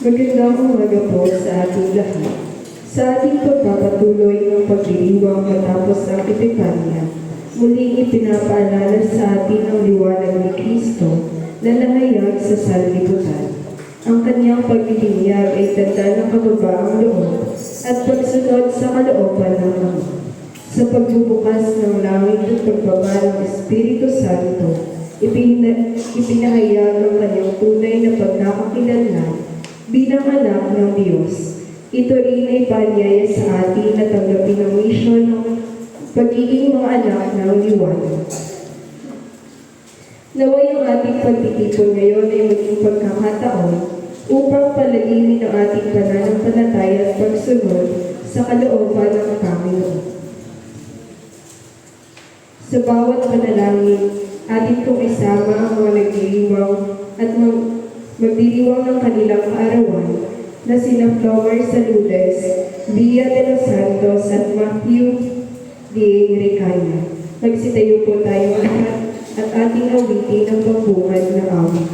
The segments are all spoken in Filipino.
Magandang umaga po sa ating lahat. Sa ating pagpapatuloy ng pagdiriwang matapos ang Epifanya, muling ipinapaalala sa atin ang liwanag ni Kristo na nahayag sa sanlibutan. Ang kanyang paglilinyag ay tanda ng kababaang loob at pagsunod sa kalooban ng Ama. Sa pagbubukas ng langit at pagbaba ng Espiritu Santo, ipinahayag ang kanyang tunay na pagkakakilanlan bilang anak ng Diyos. Ito rin ay paanyaya sa atin na tanggapin ang misyon ng pagiging mga anak ng liwanag. Naway ang ating pagtitipon ngayon ay maging pagkakataon upang palalimin ang ating pananampalataya at pagsunod sa kalooban ng Panginoon. Sa bawat panalangin, atin kong isama ang mga nagdiriwang at magdiriwang ng kanilang kaarawan na sina Flor Saludes, Bia de los Santos at Matthew de Enricaña. Magsitayo po tayo lahat at ating awitin ang pagbungad na awit.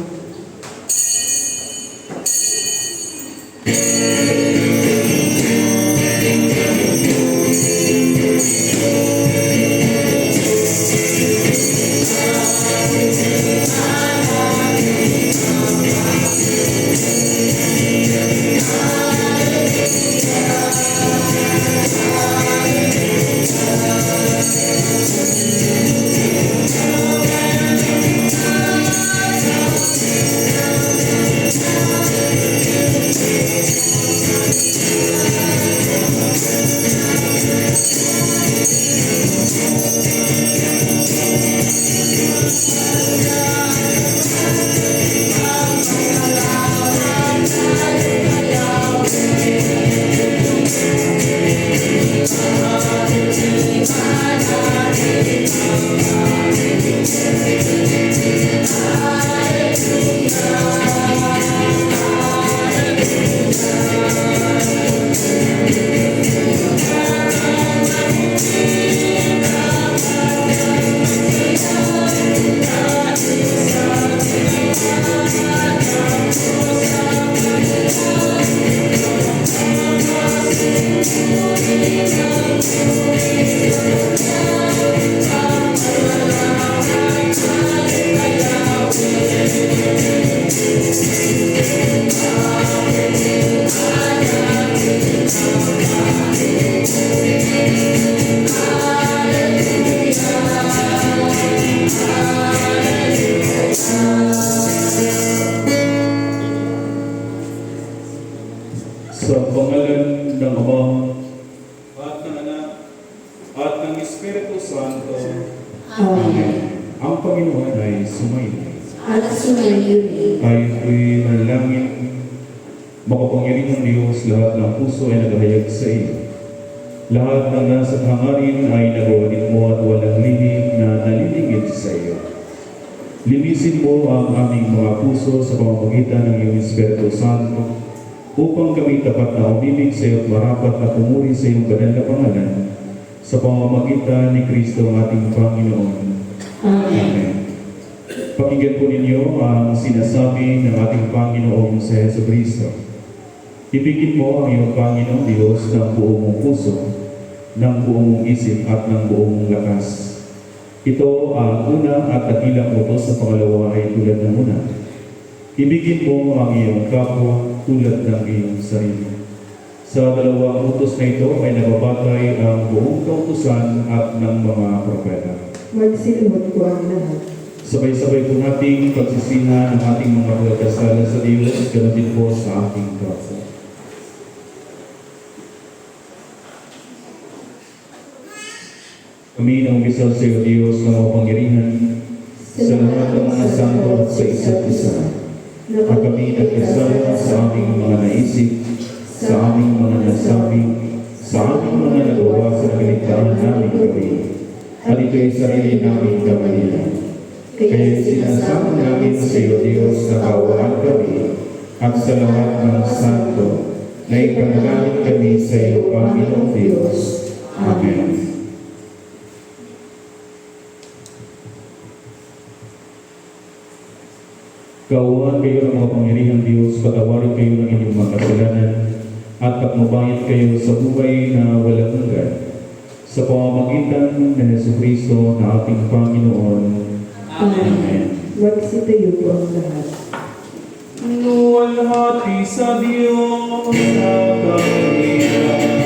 Sa pangalan ng Ama at ng Anak at ng Espiritu Santo. Amen. Ang Panginoon ay sumayin. At sumayin. Tayo'y manalangin. Makapangyarihang Diyos, lahat ng puso ay naghahayag sa iyo. Lahat ng nasa hangarin ay nagawanin mo at walang lihim na nalilingid sa iyo. Linisin mo ang aming mga puso sa pamamagitan ng iyong Espiritu Santo upang kami tapat na umibig sa iyo at marapat na pumuri sa iyong banal na pangalan sa pamamagitan ni Kristo ang ating Panginoon. Amen. Pakinggan po ninyo ang sinasabi ng ating Panginoong sa Jesucristo. Ibigin mo ang iyong Panginoong Diyos ng buong mong puso, ng buong mong isip at ng buong mong lakas. Ito ang una at dakilang utos sa pangalawa ay tulad ng una. Ibigin mo ang iyong kapwa tulad ng iyong sarili. Sa dalawang utos na ito ay nababatay ang buong kautusan at ng mga propeta. Magsiluhod ko ang lahat. Sabay-sabay po nating pagsisihan ng ating mga pagkakasala sa Diyos, ganoon din po sa ating kapwa. Kami nang umisal sa iyo, Diyos, na mapangyarihan sa lahat ng mga santo at sa isa't isa. At kami nagkasala sa aming mga naisip, sa aming mga nasabi, sa aming mga nagawa sa kaligtaan namin gabi. At ito'y sarili namin kamalian. Kaya sinasama namin sa iyo, Diyos, na kaawaan kami at sa lahat ng santo na ipanalangin kami sa iyo, Panginoong Diyos. Amen. Kaawaan kayo ng mga pangyarihang Diyos, patawarin kayo ng inyong mga kasalanan, at patnubayan kayo sa buhay na walang hanggan. Sa pamamagitan ng Jesucristo na ating Panginoon. Amen. Magsitayo po ang lahat. Luwalhati sa Diyos sa kahirapan.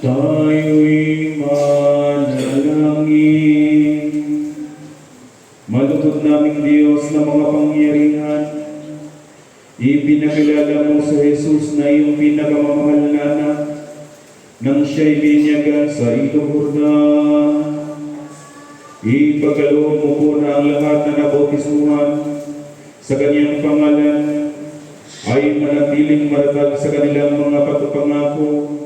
Tayo'y manalangin. Malutod naming Diyos na mga pangyarihan, ipinakilala mo sa Jesus na iyong pinakamamahal na anak nang siya'y binyagan sa ilog Jordan. Ipagkaloob mo po na ang lahat na nabautisuhan sa kanyang pangalan ay manatiling matatag sa kanilang mga pagpapangako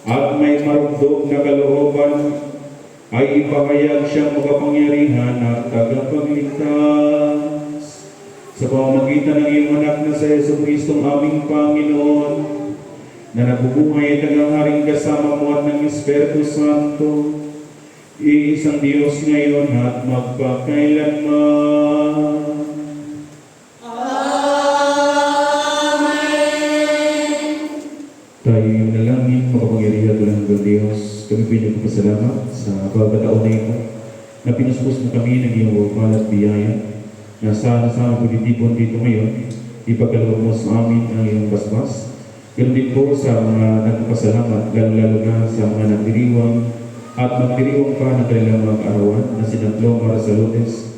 at may marugdog na kalooban ay ipahayag siyang makapangyarihan at tagapagligtas sa pamamagitan ng iyong anak na sa Jesucristo aming Panginoon na nabubuhay at nanghaharing kasama mo at ng Espiritu Santo, iisang Diyos ngayon at magpakailanman. Tayo yung nalangin, makapangyarihan walang hanggang Diyos. Kami pinagpapasalamat sa pagkataon na ito na pinuspos mo kami ng iyong wapal at biyaya na sana-sana pagtitipon dito ngayon, ipagkaloob mo sa amin ang iyong basbas. Ganun din po sa mga nagpapasalamat, lalo-lalo na sa mga nagdiriwang at magdiriwang pa ng kanilang mga kaarawan na sina Plomar Saludes,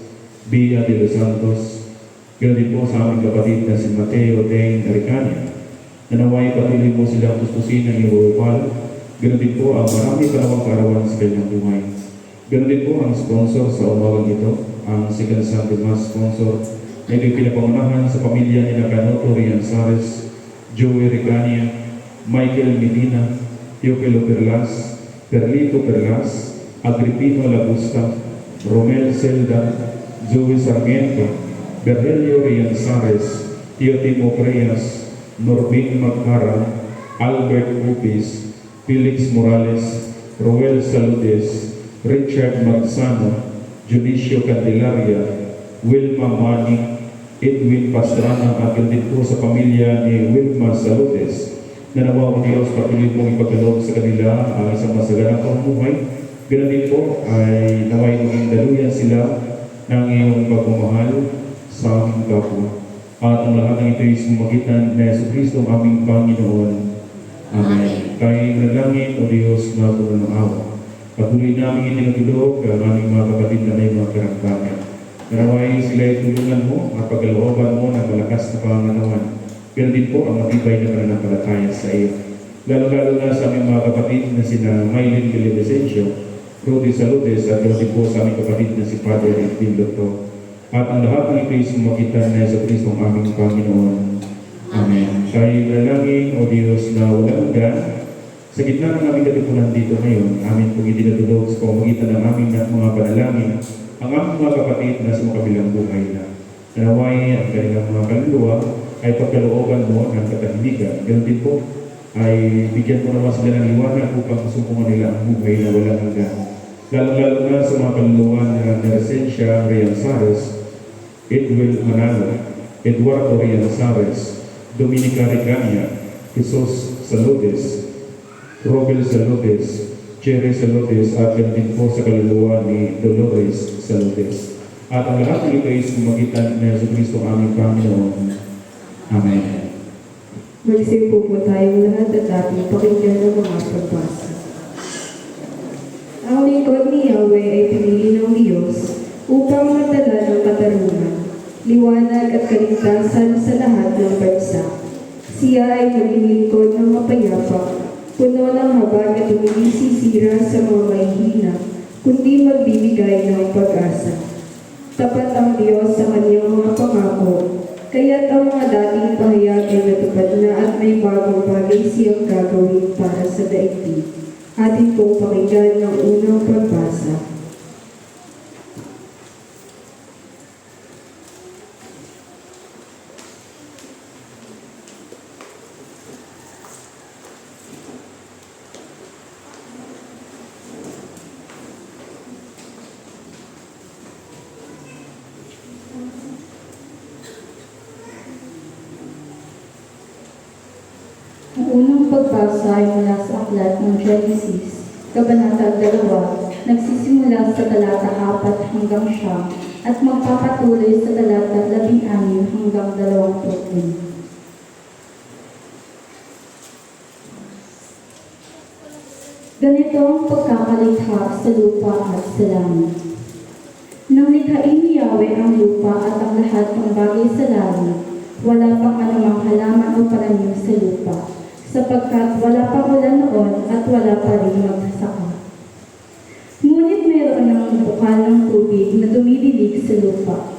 Bia de los Santos, ganoon din po sa aming kapatid na si Mateo Deng Aricania, na naway patuloy mo silang tuspusin ng iyong upal. Ganoon din po ang marami panawang kaarawan sa kanyang buhay. Ganoon din po ang sponsor sa umagang ito, ang Second San Tomas sponsor na ito'y pinapangunahan sa pamilya ni Canoto Rianzares, Joey Ricania, Michael Medina, Teofilo Perlas, Perlito Perlas, Agripino Labusta, Romel Zelda, Joey Sarmiento, Berhelio Rianzares, Teotimo Reyes, Norbin Magcara, Albert Upis, Felix Morales, Roel Saludes, Richard Magsano, Junicio Candelaria, Wilma Mani, Edwin Pastrana, at din po sa pamilya ni Wilma Saludes, na nawa ang Diyos patuloy mong ipagkaloob sa kanila ang isang masaganang pamumuhay. Ganoon din po ay naway maging daluyan sila ng iyong pagmamahal sa aming kapwa. At ang lahat ng ito ay sumagitan na Jesucristo ang aming Panginoon. Amen. Kay manalangin o Diyos na puno ng awa. Patuloy namin itinutulog ang aming mga kapatid na may mga karamdaman. Naraway sila ay tulungan mo at pagkalooban mo ng malakas na panganawan. Ganoon din po ang matibay na pananampalataya sa iyo. Lalo-lalo na sa aming mga kapatid na sina Maylin Villavicencio, Rudy Saludes, at ganoon din po sa aming kapatid na si Father Edwin Lotto. At ang lahat ng ito ay sumakitan na sa Kristo ang aming Panginoon. Amen. Tayo manalangin, O Diyos na walang hanggan, sa gitna ng aming katipunan dito ngayon, amin pong itinutulog sa pamamagitan ng aming mga panalangin, ang aming mga kapatid na sa makabilang buhay na. Nanaway ang kanilang mga kaluluwa ay pagkalooban mo ng katahimikan. Ganun din po ay bigyan mo naman sila ng liwanag upang sumpungan nila ang buhay na walang hanggan. Lalo-lalo na sa mga kaluluwa na Neresencia Rianzares, Edwin Manalo, Eduardo Rianzares, Dominica Ricania, Jesus Saludes, Robel Saludes, Jerry Saludes, at din po sa kaluluwa ni Dolores Saludes. At ang lahat ng ito ay sumagitan na Jesucristo aming Panginoon. Amen. Magsimpo po tayong lahat at ating pakinggan ng mga pagbasa. Ang lingkod ni Yahweh ay pinili ng Diyos upang magdala ng katarungan, liwanag at kaligtasan sa lahat ng bansa. Siya ay naglilingkod ng mapayapa, puno ng habag at hindi sisira sa mga mahihina, kundi magbibigay ng pag-asa. Tapat ang Diyos sa kanyang mga pangako, kaya't ang mga dating pahayag ay natupad na at may bagong bagay siyang gagawin para sa daigdig. Atin pong pakinggan ng unang pagbasa. Ang unang pagbasa ay mula sa aklat ng Genesis, Kabanata 2, nagsisimula sa talata 4 hanggang 9 at magpapatuloy sa talata 16 hanggang 20. Ganito ang pagkakalikha sa lupa at sa langit. Nang likhain ni Yahweh ang lupa at ang lahat ng bagay sa langit, wala pang anumang halaman o pananim sa lupa, sapagkat wala pang ulan noon at wala pa rin magsasaka. Ngunit mayroon ng bukal ng tubig na dumidilig sa lupa.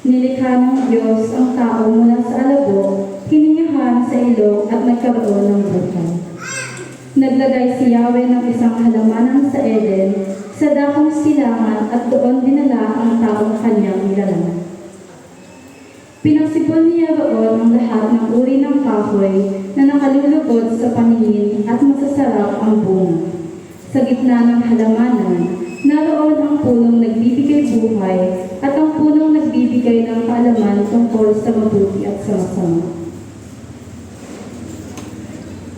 Nilikha ng Diyos ang tao mula sa alabok, hiningahan sa ilog at nagkaroon ng buhay. Naglagay si Yahweh ng isang halamanan sa Eden, sa dakong silangan, at doon dinala ang taong kanyang nilalang. Pinagsipon niya roon ang lahat ng uri ng kahoy na nakalulugod sa paningin at masasarap ang bunga. Sa gitna ng halamanan, naroon ang punong nagbibigay buhay at ang punong nagbibigay ng kaalaman tungkol sa mabuti at sa masama.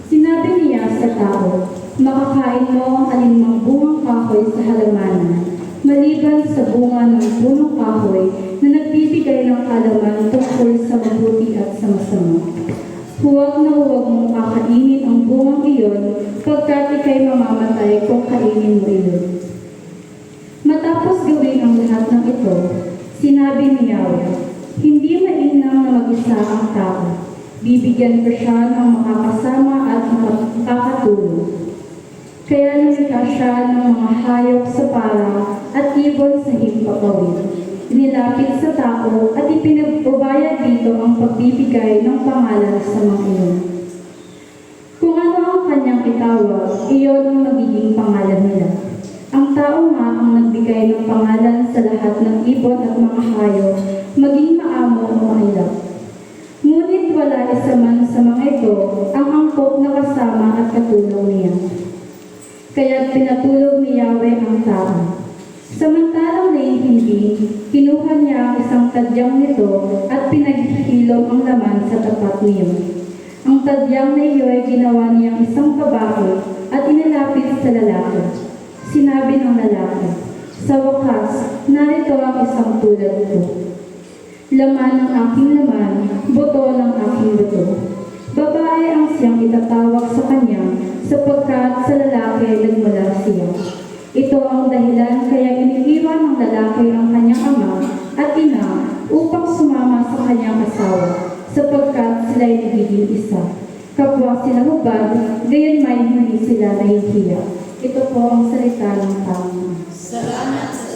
Sinabi niya sa tao, makakain mo ang alinmang bungang kahoy sa halamanan, maliban sa bunga ng punong kahoy na nagbibigay ng kaalaman tungkol sa mabuti at sa masama. Huwag na huwag mong kakainin ang bungang iyon, pagkat ika'y mamamatay kung kainin mo iyon. Matapos gawin ang lahat ng ito, sinabi ni Yahweh, hindi mainam na mag-isa ang tao. Bibigyan ko siya ng makakasama at makakatulong. Kaya nilikha siya ng mga hayop sa para at ibon sa himpapawid. Nilapit sa tao at ipinagbabayad dito ang pagbibigay ng pangalan sa mga iyon. Kung ano ang kanyang itawag, iyon ang magiging pangalan nila. Ang tao nga ang nagbigay ng pangalan sa lahat ng ibon at mga hayop, maging maamo o mahilap. Ngunit wala isa man sa mga ito ang angkop na kasama at katulong niya. Kaya pinatulog ni Yahweh ang tao. Samantalang naiintindig, kinuha niya ang isang tadyang nito at pinaghihilom ang laman sa tapat niyo. Ang tadyang na iyo ay ginawa niyang isang babae at inilapit sa lalaki. Sinabi ng lalaki, sa wakas, narito ang isang tulad ko. Laman ng aking laman, buto ng aking buto. Babae ang siyang itatawag sa kanya, sapagkat sa lalaki nagmula siya. Ito ang dahilan kaya iniiwan ng lalaki ang kanyang ama at ina upang sumama sa kanyang asawa, sapagkat sila'y nagiging isa. Kapwa sila hubad, gayon may hindi sila nahihiya. Ito po ang salita ng Panginoon. Salamat sa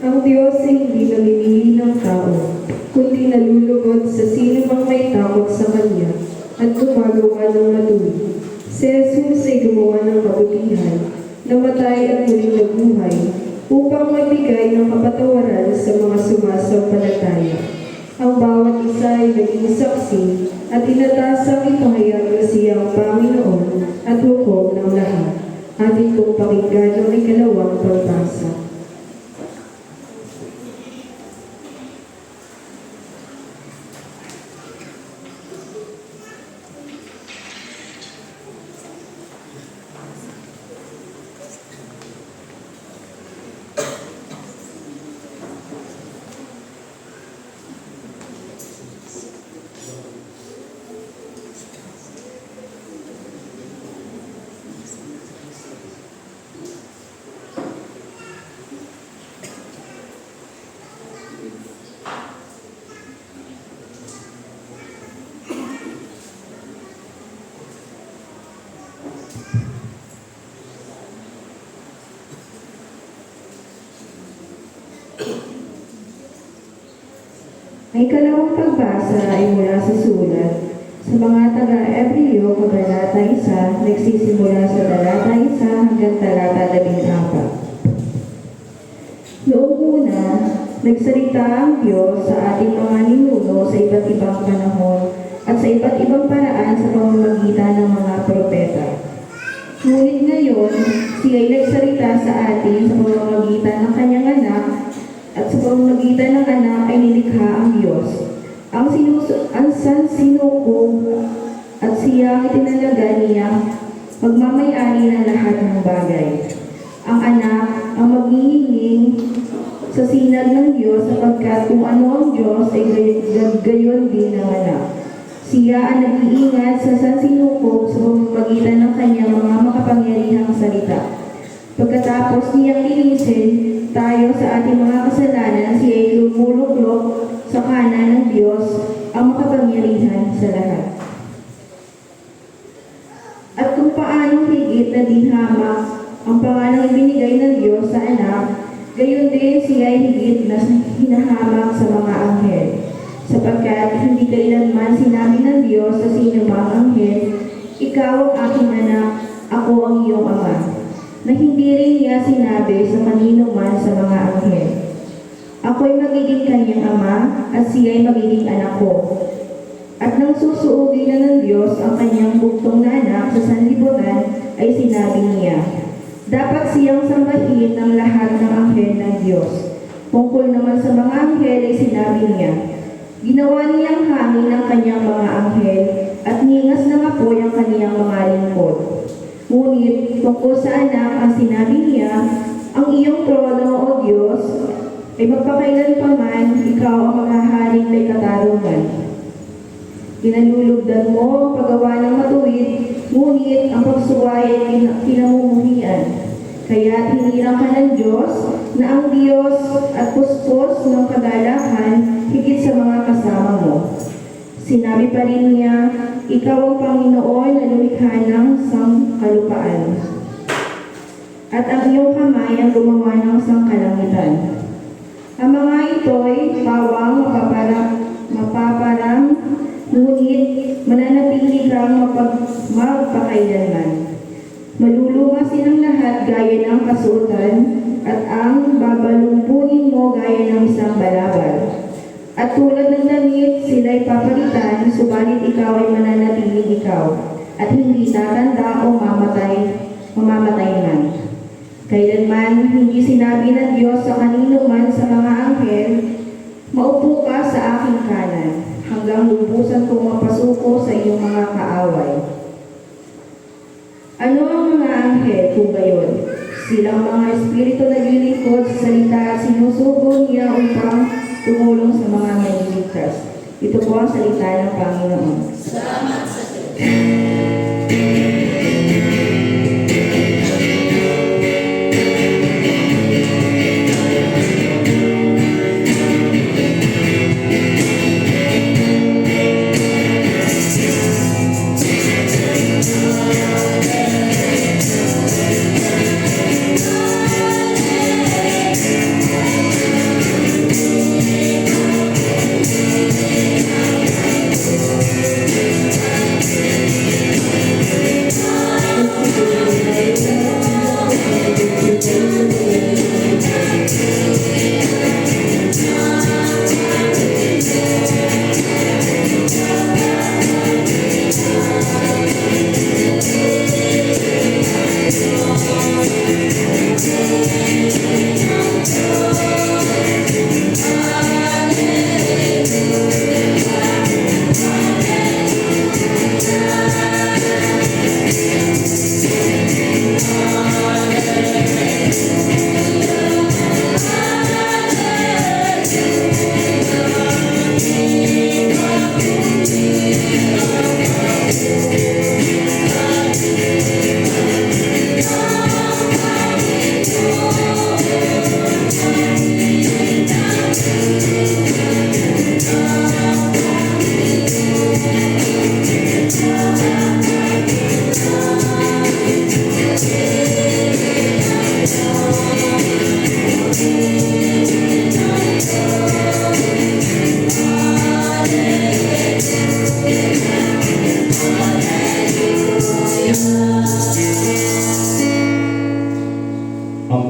Ang Diyos ay hindi namimili ng tao, kundi nalulugod sa sino tumawag sa kanya at gumagawa ng matuwid. Si Jesus ay gumawa ng kabutihan, namatay at muling nabuhay, upang magbigay ng kapatawaran sa mga sumasampalataya. Ang bawat isa ay naging saksi at inatasang ipahayag na siyang Panginoon at hukom ng lahat. Atin kong pakinggan ang ikalawang pagbasa. Ang ikalawang pagbasa ay mula sa sulat sa mga taga-Ebreo, Kabanata 1, nagsisimula sa talata 1 hanggang talata 14. Noong una, nagsalita ang Diyos sa ating mga ninuno sa iba't ibang panahon at sa iba't ibang paraan sa pamamagitan ng mga propeta. Ngunit ngayon, siya ay nagsalita sa atin sa pamamagitan ng kanyang anak, at sa pamamagitan ng anak ay nilikha ang Diyos. Ang sinuko at siya ang itinalaga niya magmamay-ari ng lahat ng bagay. Ang anak ang maghihinging sa sinag ng Diyos sapagkat kung ano ang Diyos ay gayon din ang anak. Siya ang nag-iingat sa sansinukob sa pamamagitan ng kanyang mga makapangyarihang salita. Pagkatapos niyang linisin tayo sa ating mga kasalanan, siya ay lumuluklok sa kanan ng Diyos ang makapangyarihan sa lahat. At kung paanong higit na dinhamak ang pangalang ibinigay ng Diyos sa anak, gayon din siya ay higit na hinahamak sa mga anghel. Sapagkat hindi kailanman sinabi ng Diyos sa sinumang anghel, ikaw ang aking anak, ako ang iyong ama, na hindi rin niya sinabi sa kanino man sa mga anghel, ako'y magiging kanyang ama at siya'y magiging anak ko. At nang susuugin na ng Diyos ang kanyang bugtong na anak sa sanlibutan, ay sinabi niya, dapat siyang sambahin ng lahat ng anghel ng Diyos. Tungkol naman sa mga anghel ay sinabi niya, ginawa niyang hangin ng kanyang mga anghel at ningas ng apoy ang kanyang mga lingkod. Ngunit tungkol sa anak ang sinabi niya, ang iyong trono, O Diyos, ay magpakailanpaman, ikaw ang maghaharing may katarungan. Pinalulugdan mo ang paggawa ng matuwid, ngunit ang pagsuway ay kinamumuhian. Kaya hinirang ka ng Diyos na ang Diyos at puspos ng kagalakan higit sa mga kasama mo. Sinabi pa rin niya, ikaw ang Panginoon na lumikha ng sangkalupaan. At ang iyong kamay ang gumawa ng sangkalangitan. Ang mga ito'y pawang mapaparang, ngunit mananatili kang magpakailanman. Maluluma silang lahat gaya ng kasuotan, at ang babalumpunin mo gaya ng isang balabal. At tulad ng damit, sila'y papalitan, subalit ikaw ay mananatiling ikaw, at hindi tatanda o mamamatay man. Kailanman hindi sinabi ng Diyos sa kanino man sa mga anghel, maupo ka sa aking kanan, hanggang lubusan kong mapasuko sa iyong mga kaaway. Ano ang mga anghel kung gayon? Silang mga espiritu na lilingkod sa salita at sinusugo niya upang tumulong sa mga naliligtas. Ito po ang salita ng Panginoon. Salamat sa Diyos.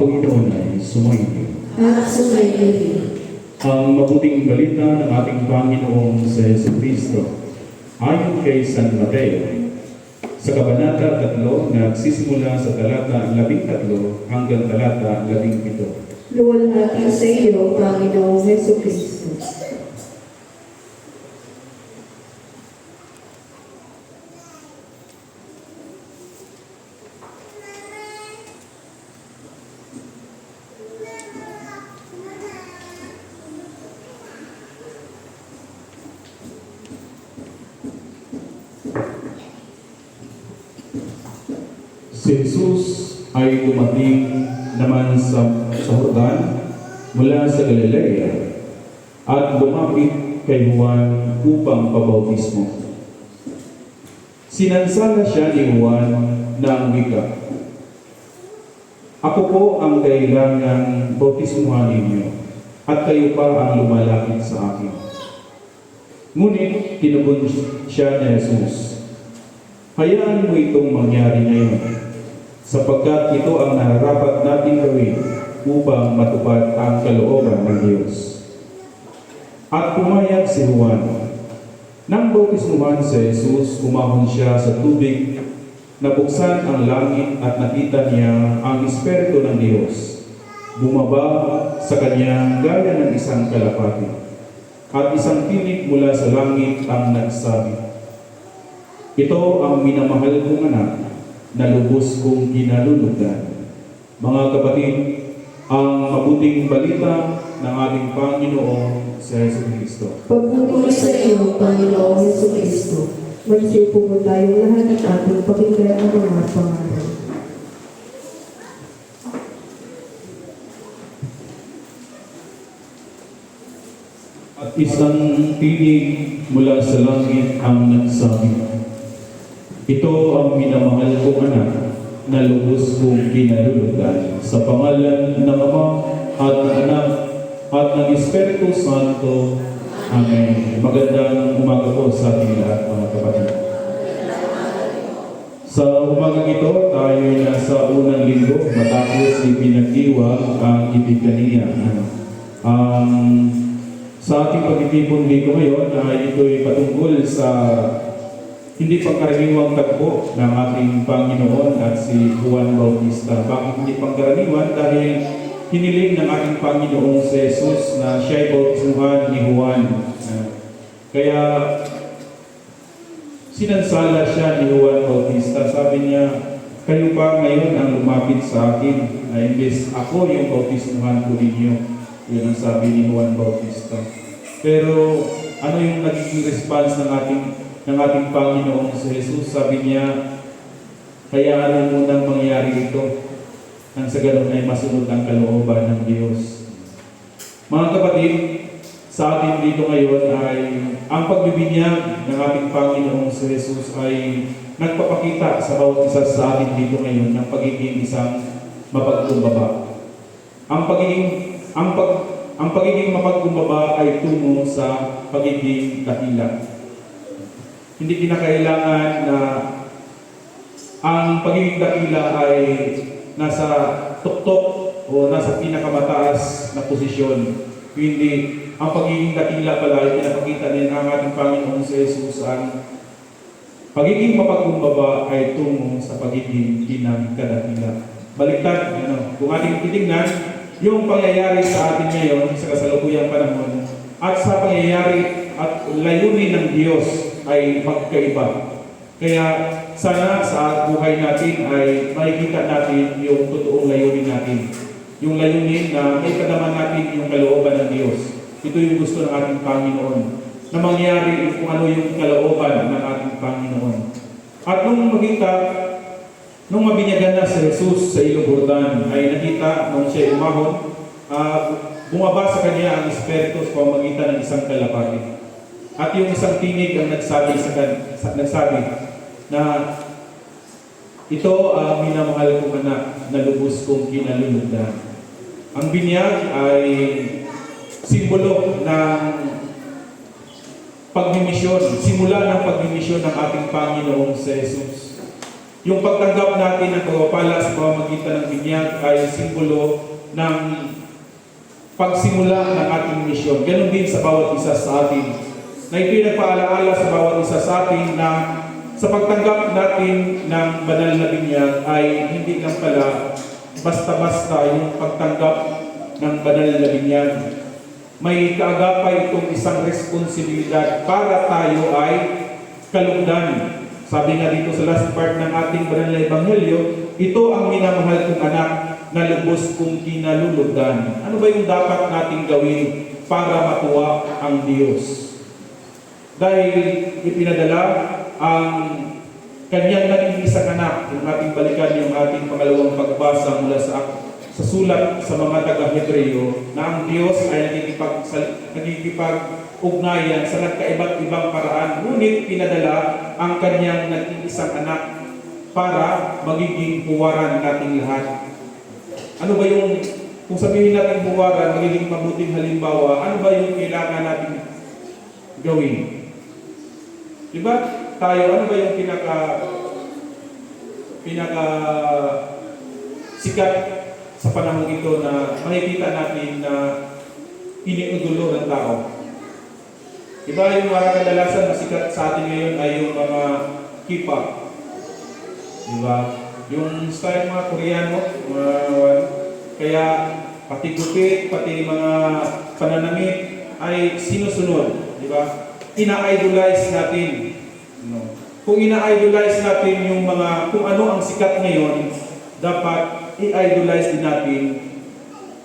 Panginoon ay sumainyo. At sumayo rin. Ang mabuting balita ng ating Panginoong sa Jesucristo ayon kay San Mateo sa Kabanata 3 nagsisimula sa talata 13 hanggang talata 17. Luwalhati sa iyo, Panginoong Jesucristo. Si Jesus ay dumating naman sa Jordan mula sa Galilea at lumapit kay Juan upang pabautismo. Sinansala siya ni Juan ng wika, "Ako po ang kailangang bautismuhan ninyo at kayo pa ang lumalapit sa akin." Ngunit tinugon siya ni Jesus, "Hayaan mo itong mangyari ngayon, sapagkat ito ang nararapat nating gawin upang matupad ang kalooban ng Diyos." At pumayag si Juan. Nang bautismuhan si Jesus, umahon siya sa tubig, nabuksan ang langit at nakita niya ang Espiritu ng Diyos. Bumaba sa kanya gaya ng isang kalapati, at isang tinig mula sa langit ang nagsabi, "Ito ang minamahal kong anak, na lubos kong kinalulugdan." Mga kapatid, ang mabuting balita ng ating Panginoong sa Jesucristo. Pagpupuri sa iyo, Panginoong Jesucristo. Magsipo po tayong lahat at ating pakinggan ang mga pangalan. At isang tinig mula sa langit ang nagsabi, "Ito ang minamahal kong anak, na lubos kong kinalulugdan. Sa pangalan ng Ama at ng Anak at ng Espiritu Santo. Amen." Magandang umaga po sa ating lahat, mga kapatid. Sa umagang ito, tayo nasa unang linggo matapos ipinag-iwang ang Epifania. Sa ating pagtitipon dito ngayon ay ito'y patungkol sa hindi pangkaraniwang tagpo ng ating Panginoon at si Juan Bautista. Bakit hindi pangkaraniwan? Dahil hiniling ng ating Panginoong si Jesus na siya'y bautismuhan ni Juan. Kaya sinansala siya ni Juan Bautista. Sabi niya, "Kayo pa ngayon ang lumapit sa akin, na imbes ako yung bautismuhan ko ninyo." Yun ang sabi ni Juan Bautista. Pero ano yung naging response ng ating Panginoong si Jesus? Sabi niya, "Hayaan mo munang mangyari ito, nang sa ganun ay masunod ang kalooban ng Diyos." Mga kapatid, sa atin dito ngayon ay ang pagbibinyag ng ating Panginoong si Jesus ay nagpapakita sa bawat isa sa atin dito ngayon ng pagiging isang mapagkumbaba. Ang pagiging mapagkumbaba ay tungo sa pagiging dakila. Hindi kinakailangan na ang pagiging dakila ay nasa tuktok o nasa pinakamataas na posisyon. Hindi, ang pagiging dakila pala ay pinapakita din ang ating Panginoong si Jesus. Ang pagiging mapagkumbaba ay tungo sa pagiging pinakadakila. Baliktad, kung ating titingnan, yung pangyayari sa atin ngayon sa kasalukuyang panahon at sa pangyayari at layunin ng Diyos ay magkaiba. Kaya sana sa buhay natin ay makikita natin yung totoong layunin natin. Yung layunin na may kadaman natin yung kalooban ng Diyos. Ito yung gusto ng ating Panginoon. Na mangyari kung ano yung kalooban ng ating Panginoon. At nung mabinyagan na si Jesus sa ilog Jordan, ay nakita nung siya umahon, bumaba sa kanya ang Espiritu sa pamamagitan ng isang kalapati. At yung isang tinig ang nagsabi na, "Ito ang minamahal kong anak, na lubos kong kinalulugdan." Ang binyag ay simbolo ng pagmimisyon, simula ng pagmimisyon ng ating Panginoong si Jesus. Yung pagtanggap natin ng pagpapala sa pamamagitan ng binyag ay simbolo ng pagsimula ng ating misyon. Ganon din sa bawat isa sa atin. Na ito'y nagpaalaala sa bawat isa sa atin na sa pagtanggap natin ng banal na binyag ay hindi lang pala basta-basta yung pagtanggap ng banal na binyag. May kaagapay itong isang responsibilidad para tayo ay kalugdan. Sabi nga dito sa last part ng ating banal na ebanghelyo, ito ang minamahal kong anak na lubos kong kinalulugdan. Ano ba yung dapat nating gawin para matuwa ang Diyos? Dahil ipinadala ang kanyang naging isang anak, yung ating balikan yung ating pangalawang pagbasa mula sa sulat sa mga taga-Hebreo na ang Diyos ay nagkikipag-ugnayan sa nagkaiba't ibang paraan, ngunit pinadala ang kanyang naging isang anak para magiging huwaran nating lahat. Ano ba yung, kung sabihin natin huwaran, magiging mabuting halimbawa, ano ba yung kailangan natin gawin? Diba? Tayo, ano ba yung pinaka sikat sa panahon ito na makikita natin na iniudulo ng tao? Diba yung mga kadalasan na sikat sa atin ngayon ay yung mga K-pop? Diba? Yung style mga Koreano, kaya pati gupit, pati mga pananamit ay sinusunod. Diba? Ina-idolize natin. No? Kung ina-idolize natin yung mga, kung ano ang sikat ngayon, dapat i-idolize din natin,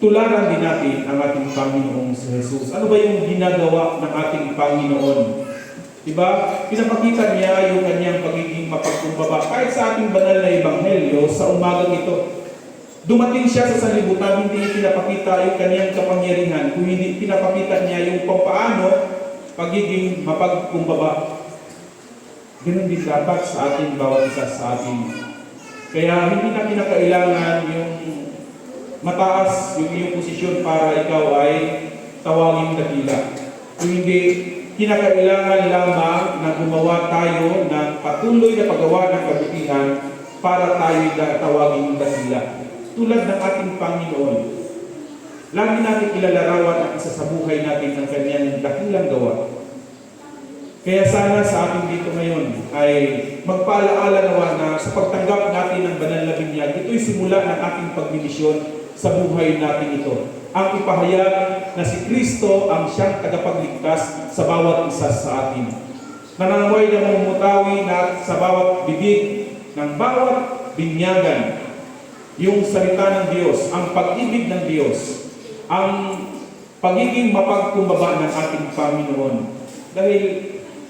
tularan din natin ang ating Panginoong si Jesus. Ano ba yung ginagawa ng ating Panginoon? Diba? Pinapakita niya yung kanyang pagiging mapagkumbaba. Kahit sa ating banal na ebanghelyo, sa umagang ito, dumating siya sa sanlibutan, hindi pinapakita yung kanyang kapangyarihan, kung hindi pinapakita niya yung paano pagiging mapagkumbaba. Ganun din dapat sa ating bawat isa sa atin. Kaya hindi na kinakailangan yung mataas yung iyong posisyon para ikaw ay tawaging dakila. Kung hindi, kinakailangan lamang na gumawa tayo ng patuloy na paggawa ng kabutihan para tayo tawaging dakila. Tulad ng ating Panginoon, lagi natin ilalarawan ang isa sa buhay natin ang kanyang dakilang gawa. Kaya sana sa ating dito ngayon ay magpaalaala nawa na sa pagtanggap natin ng banal na binyag, ito'y simula ng ating pagmimisyon sa buhay natin ito. Ang ipahayag na si Kristo ang siyang tagapagligtas sa bawat isa sa atin. Nananaway na mamutawi na sa bawat bibig ng bawat binyagan yung salita ng Diyos, ang pag-ibig ng Diyos, ang pagiging mapagkumbaba ng ating Panginoon. Dahil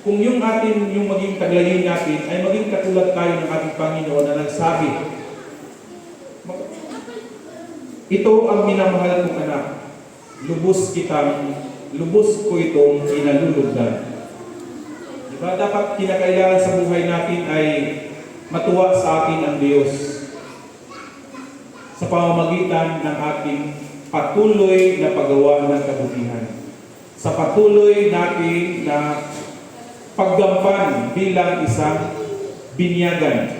kung yung maging taglayin natin ay maging katulad tayo ng ating Panginoon na nagsabi, ito ang minamahal kong anak, lubos ko itong inalulugdan. Diba? Dapat kinakailangan sa buhay natin ay matuwa sa atin ang Diyos sa pamamagitan ng ating patuloy na paggawa ng kabutihan. Sa patuloy natin na paggampan bilang isang binyagan.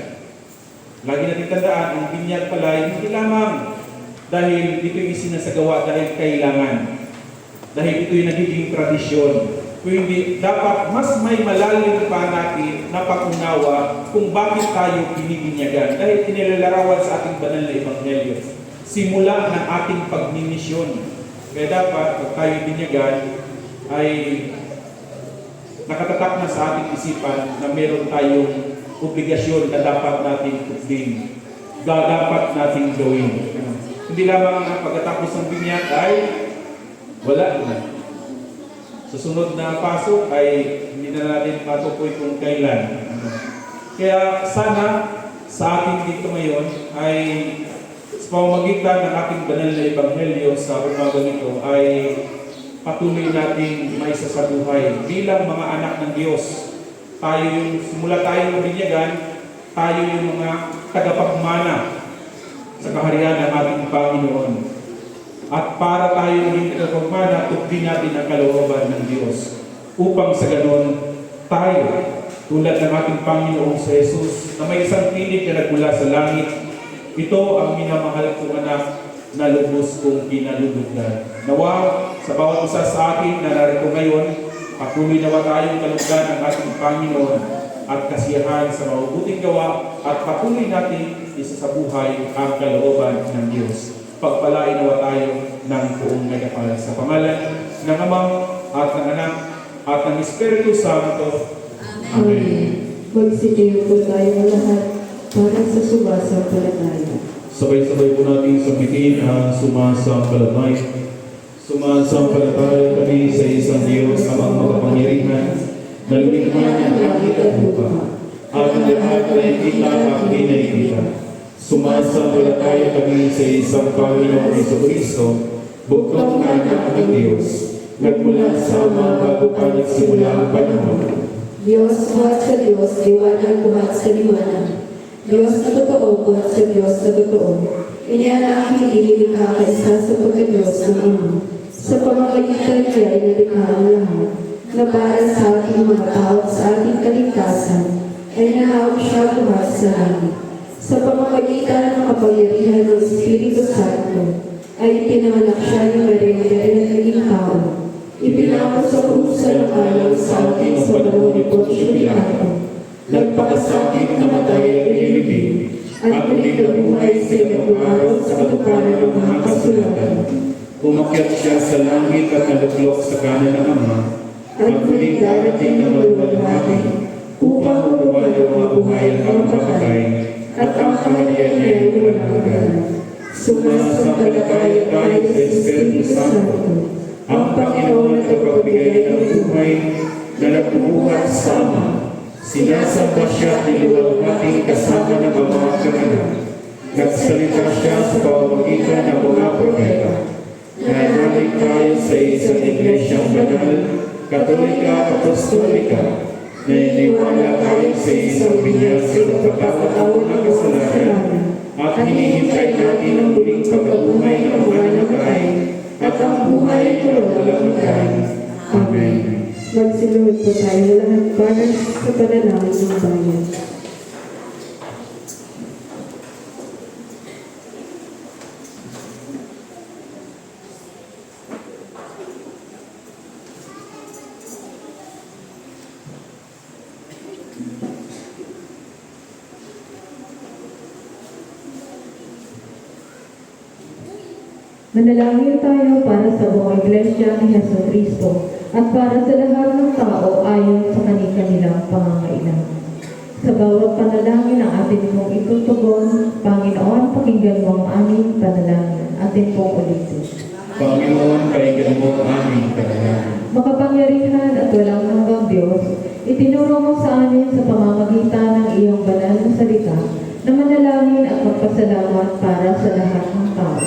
Lagi natin tandaan, ang binyag pala ay hindi lamang dahil ito'y isinasagawa dahil kailangan. Dahil ito'y nagiging tradisyon. Kung hindi, dapat mas may malalim pa natin na pag-unawa kung bakit tayo binibinyagan. Dahil inilalarawan sa ating banal na ebanghelyo. Simula ng ating pagmimisyon. Kaya dapat, pag tayo binyagan, ay nakatatak na sa ating isipan na meron tayong obligasyon na dapat natin kundin. Dapat natin gawin. Hindi lamang ang pagkatapos ng binyag ay wala na. Susunod na pasok ay hindi na natin matukoy kung kailan. Kaya sana sa atin dito ngayon ay sa pamamagitan ng ating banal na ebanghelyo sa umagang ito ay patuloy nating may sasabuhay bilang mga anak ng Diyos. Tayo yung, simula tayo mabinyagan, tayo yung mga tagapagmana sa kaharian ng ating Panginoon. At para tayo maging tagapagmana, tugtin natin ang kalooban ng Diyos. Upang sa ganon, tayo tulad ng ating Panginoong sa Jesus na may isang tinig na nagmula sa langit. Ito ang minamahal kong anak na lubos kong kinalulugdan. Nawa sa bawat isa sa atin na narito ngayon, patuloy nawa tayong kalugdan ng ating Panginoon at kasiyahan sa mabubuting gawa at patuloy natin isa sa buhay ang kalooban ng Diyos. Pagpalain nawa tayo ng buong nagapal sa pangalan ng Ama at ng Anak at ng Espiritu Santo. Amen. Magsitiyo po tayo lahat para sa sumasampalataya. Sabay-sabay po natin sambitin ang sumasampalataya. Sumasampalataya kami sa isang Diyos amang makapangyarihan na lumikha ng langit at lupa at ang lahat na ikita at hinahikita. Sumasampalataya kami sa isang Panginoong Jesucristo, buktong na anak ng Diyos, nagmula sa Ama bago pa nagsimula ang panahon. Diyos buhat sa Diyos, liwanag buhat sa liwanag. Diyos na totoo buhat sa Diyos na totoo. Iyan ang aking inilikha kaisa sa pagka-Diyos ng Ama. Sa pamamagitan niya ay nalikha ang lahat, na para sa ating mga tao sa ating kaligtasan, ay nahawak siya buhat sa langit. Sa pamamagitan ng kapangyarihan ng Espiritu Santo, ay pinanganak siya ng Maria na naging tao. Ipinako sa krus ng alam sa atin sa panahon ni Poncio Pilato. Nagpakasakit, namatay at inilibing, at muli nabuhay sa ilang araw sa katuparan ng mga kasulatan. Umakyat siya sa langit at naluklok sa kanan ng Ama, At muli darating ng maluwalhati, upang umuwi ang mga buhay at mga patay, at ang kamalian niya ay walang hanggan. Sumasampalataya tayo sa Espiritu Santo, ang Panginoon at pagbigay ng buhay na nagbubuhat sa Ama. Sinasamba siya at niluwalhati kasama ng mga kanan. Nagsalita siya sa pamamagitan ng mga propeta. Nananalig tayo sa isang iglesyang banal, katolika at apostolika. Naniniwala tayo sa isang binyag sa pagkakataon ng kasalanan at hinihintay natin ang muling pagkabuhay ng mga namatay at ang buhay na walang hanggan. Amen. Magsinuod po tayo lahat para sa panalangin ng bayan. Manalangin tayo para sa buong Iglesia ni Jesucristo at para sa lahat ng tao ayon sa kanilang pangangailangan. Sa bawat panalangin ang atin pong itutugon, Panginoon, pakinggan mo ang aming panalangin. Atin pong ulitin. Panginoon, pakinggan mo ang aming panalangin. Makapangyarihan at walang hanggang Diyos, itinuro mo sa amin sa pamamagitan ng iyong banal na salita na manalangin at magpasalamat para sa lahat ng tao.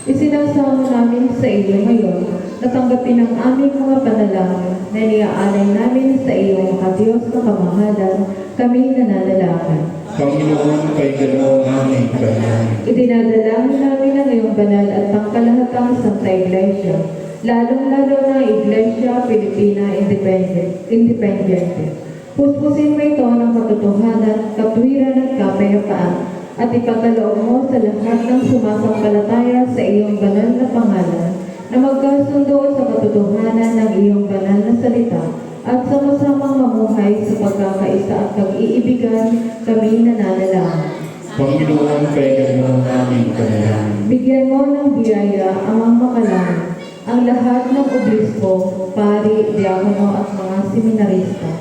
Isinasama namin sa iyo ngayon na tanggapin ang aming mga panalangin na niaalay namin sa iyong makadiyos na kamahalan kami nananalangin. Panginoon, pakinggan mo ang aming panalangin. Idinadalangin namin ang iyong banal at pangkalahatang Santa Iglesia, lalong-lalo na Iglesia Pilipina Independiente. Puspusin mo ito ng katotohanan, katwiran at kapayapaan, at ipagkaloob mo sa lahat ng sumasampalataya sa iyong banal na pangalan na magkasundo sa katotohanan ng iyong banal na salita at sama-samang mamuhay sa pagkakaisa at pag-iibigan kami nananalangin. Panginoon, pakinggan mo ang aming panalangin. Bigyan mo ng biyaya amang makalangit ang lahat ng obispo, pari, diakono at mga seminarista,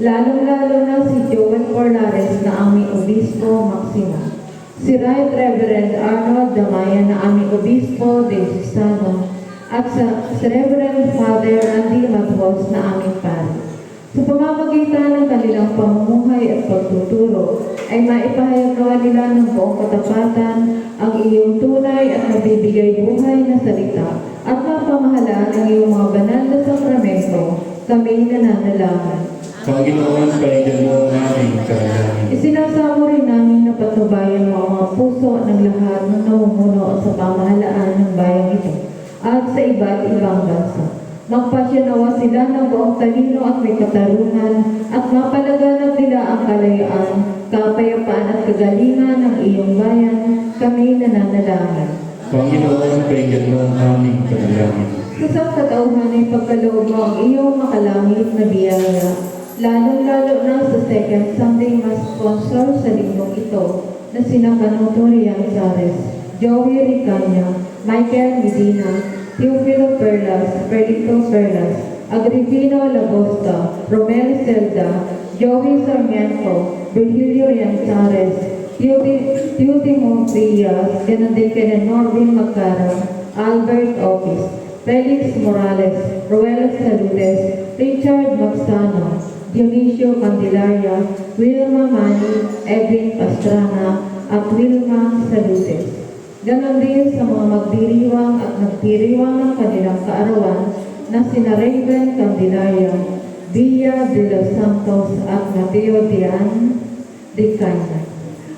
lalong-lalo na si Joel Corlares na aming obispo Maximo, si Right Reverend Arnold Damaya na aming obispo Diocesano, at si Reverend Father Randy Maghos na aming pari. Sa pamamagitan ng kanilang pamumuhay at pagtuturo, ay maipahayag nawa nila ng buong katapatan ang iyong tunay at mabibigay buhay na salita at mapamahalaan ang iyong mga banal na sakramento, kami nananalangin. Panginoon, pakinggan mo ang aming panalangin. Isinasamo rin namin na patnubayan mo ang mga puso ng lahat ng namumuno sa pamahalaan ng bayang ito at sa iba't ibang bansa. Magpasya nawa sila ng buong talino at may katarungan, at mapalaganap nila ang kalayaan, kapayapaan at kagalingan ng iyong bayan. Kami nananalangin. Panginoon, painggan mo ang aming panalangin. Sa katauhan ay pagkaloob mo ang iyong makalangit na biyaya, lalong-lalo na sa Second Sunday Mass sponsor sa linggong ito, na sina Canuto Rianzares, Joey Ricanya, Michael Medina, Teofilo Perlas, Perlito Perlas, Agripino Lagosta, Romel Celda, Joey Sarmiento, Virgilio Rianzares, Teodimo Frias, ganon din kina Norvin Magcara, Albert Opis, Felix Morales, Roel Saludes, Richard Magsano, Dionisio Candelaria, Wilma Mani, Edwin Pastrana, at Wilma Saludes. Ganon din sa mga magdiriwang at nagdiriwang ng kanilang kaarawan na sina Raven Candelaria, Villa de los Santos at Mateo Dian Ricana.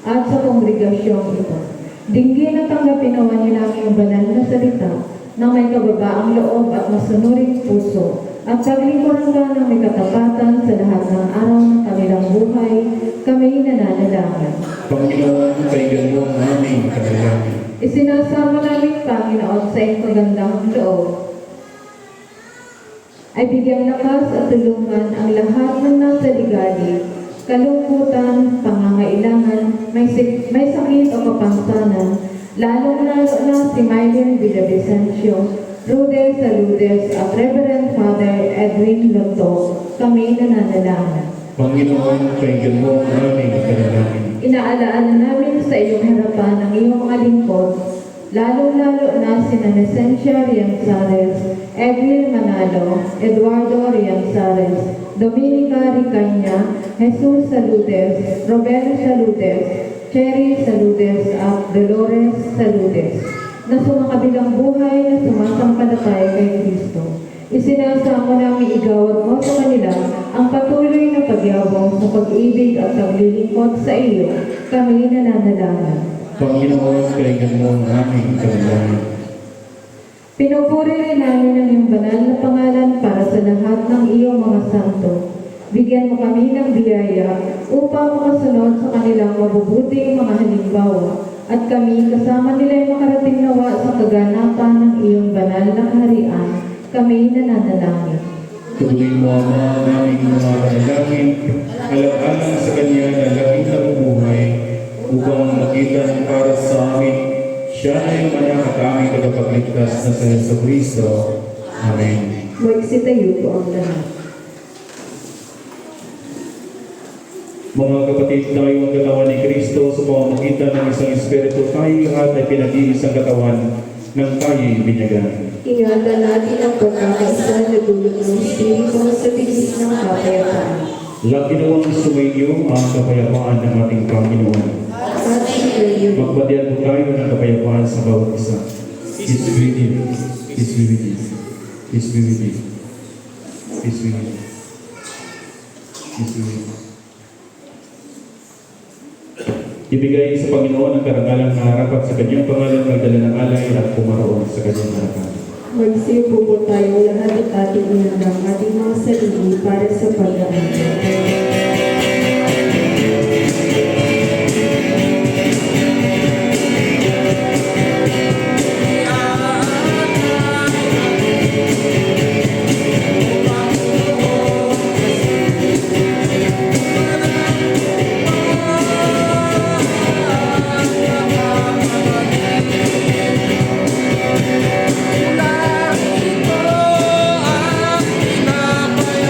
At sa kongregasyong ito, dinggin at tanggapin nawa niyo namin yung banal na salita na may kababaang loob at masunuring puso, at paglingkuran ka ng may katapatan sa lahat ng araw ng kanilang buhay. Kami nananalangin. Panginoon, painggan mo ang aming panalangin. Isinasama namin, Panginoon, sa iyong kagandang loob ay bigyang lakas at tulungan ang lahat ng nasa ligali, kalungkutan, pangangailangan, may sakit o kapansanan, lalong-lalo na si Mylene Villavicencio, Rude Saludes at Reverend Father Edwin Lonto. Kami nananalangin. Panginoon, painggan mo ang aming panalangin. Inaalaan namin sa iyong harapan ang iyong mga lingkod, lalong-lalo na si Nanesencia Rianzares, Edwin Manalo, Eduardo Rianzares, Dominica Ricanya, Jesus Saludes, Roberto Saludes, Cherry Saludes at Dolores Saludes, na sumakabilang buhay na sumasampalataya kay Kristo. Isinasamo namin igawad mo sa kanila ang patuloy na pagyabong sa pag-ibig at paglilingkod sa iyo. Kami nananalangin. Panginoon, painggan mo ang aming panalangin. Pinupuri rin namin ang iyong banal na pangalan para sa lahat ng iyong mga santo. Bigyan mo kami ng biyaya upang makasunod sa kanilang mabubuting mga halimbawa, at kami kasama nila ay makarating nawa sa kaganapan ng iyong banal na kaharian. Kami nananalangin. Tuloy mo ang aming mga panalangin, alang-alang sa Kanya na laging nabubuhay, upang makita ng para sa amin, siya na yung anak at aming tagapagligtas na sa Jesucristo. Amen. Magsitayo po ang lahat. Mga kapatid, tayo ang katawan ni Kristo sa pamamagitan ng isang Espiritu. Tayo lahat ay pinag-iisang katawan ng tayo'y binyagan. Ingatan natin ang pagkakaisa na dulot ng Espiritu sa bigis ng kapayapaan. Lagi nawang sumainyo ang kapayapaan ng ating Panginoon. At sinayo, Magbatian po tayo ng kapayapaan sa bawat isa. Peace be with you. Peace be with you. Peace be with you. Peace be with you. Peace be with you. Ibigay sa Panginoon ang karangalang harapat sa kanyang pangalan, magdala ng alay at pumaroon sa kanyang harapan. magsiupo po tayo lahat at ating inandang ating mga sarili para sa pag-aaral. Ito ang pinapayapaan,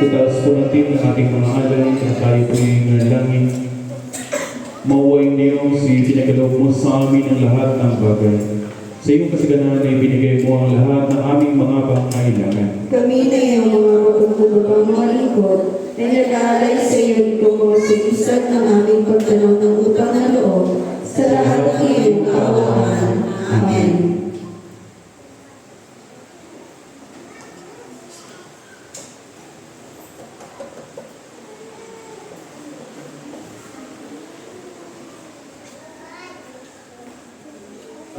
itaas po natin ang ating mga alay na tayo po'y manalangin. Mauwaing Diyos, ipinagkaloob mo sa amin ang lahat ng bagay. Sa iyong kasiganahan ay binigay mo ang lahat ng aming mga pangailangan. Kami na iyong mga mapagkubabang mga lingkod ay nag-aalay sa iyo nito mga sinisag ng aming pagtanaw ng utang na loob sa lahat ng iyong kaawaan. Amen.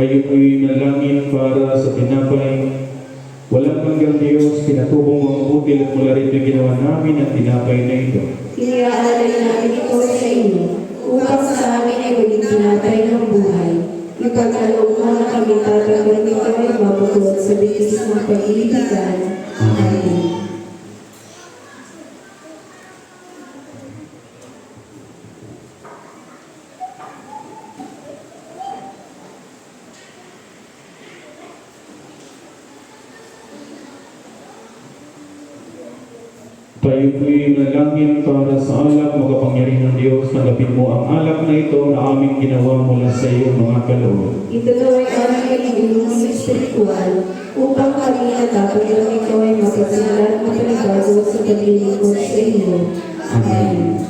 Kayo po'y manalangin para sa tinapay. Walang hanggang Diyos, pinatubong ang butil at mula rito ginawa namin ang tinapay na ito. Iniaalay namin ito sa iyo upang sa amin ay maging tinatay ng buhay. Ipagkaloob mo na kami tatagal nito ay mabugot sa bitis ng pag-ibigan. Amen. Tayo po'y manalangin para sa alak, makapangyarihan ng Diyos. Tanggapin mo ang alak na ito na aming ginawa mula sa iyong mga kaloob. Ito daw ay aming kaibigan espiritual upang kami na dapat lang ito ay mapasala at mapanibago sa paglilingkod sa iyo. Amen.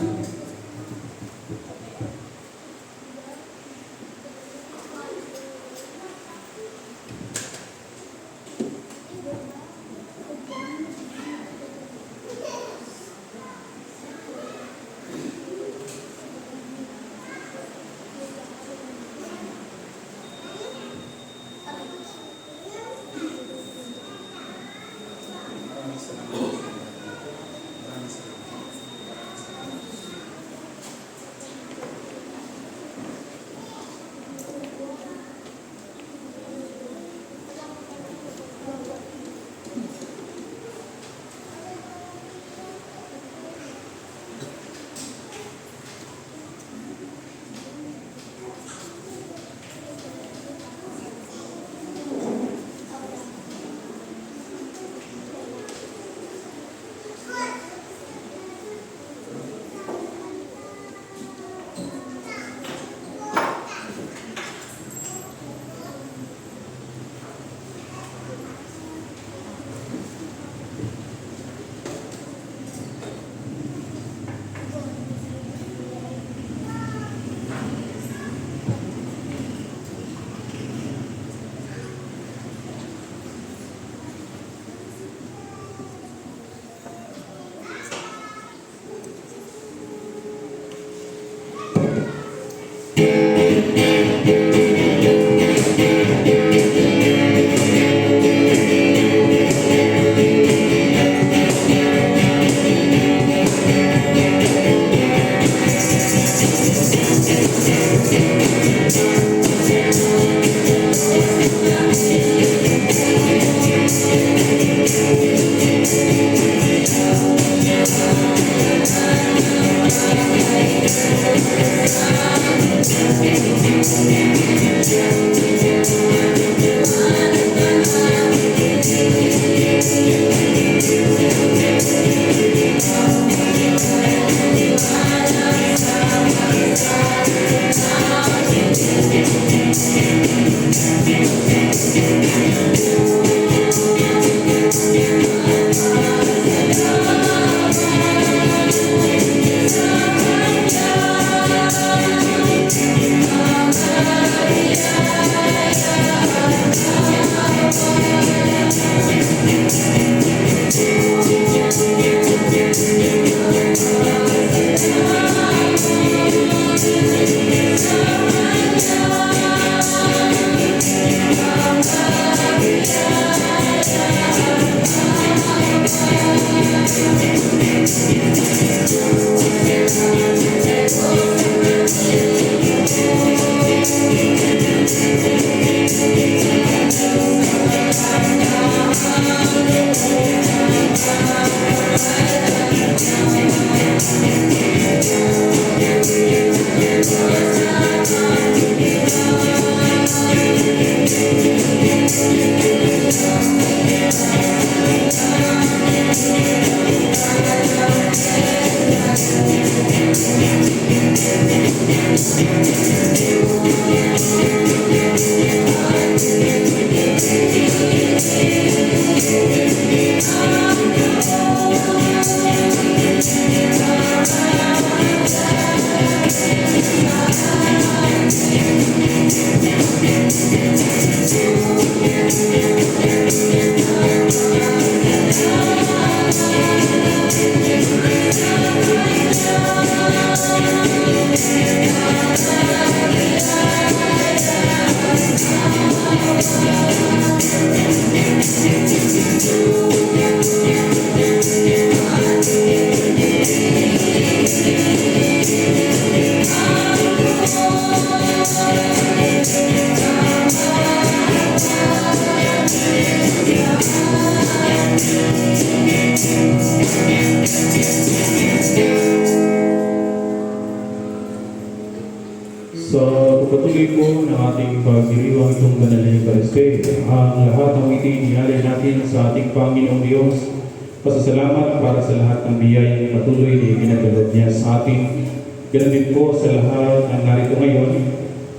banal na Eucharistia. Ang lahat ng itiniyalay natin sa ating Panginoong Diyos. Pasasalamat para sa lahat ng biyayang patuloy na ipinagalot niya sa atin. Ganun din po sa lahat ng narito ngayon.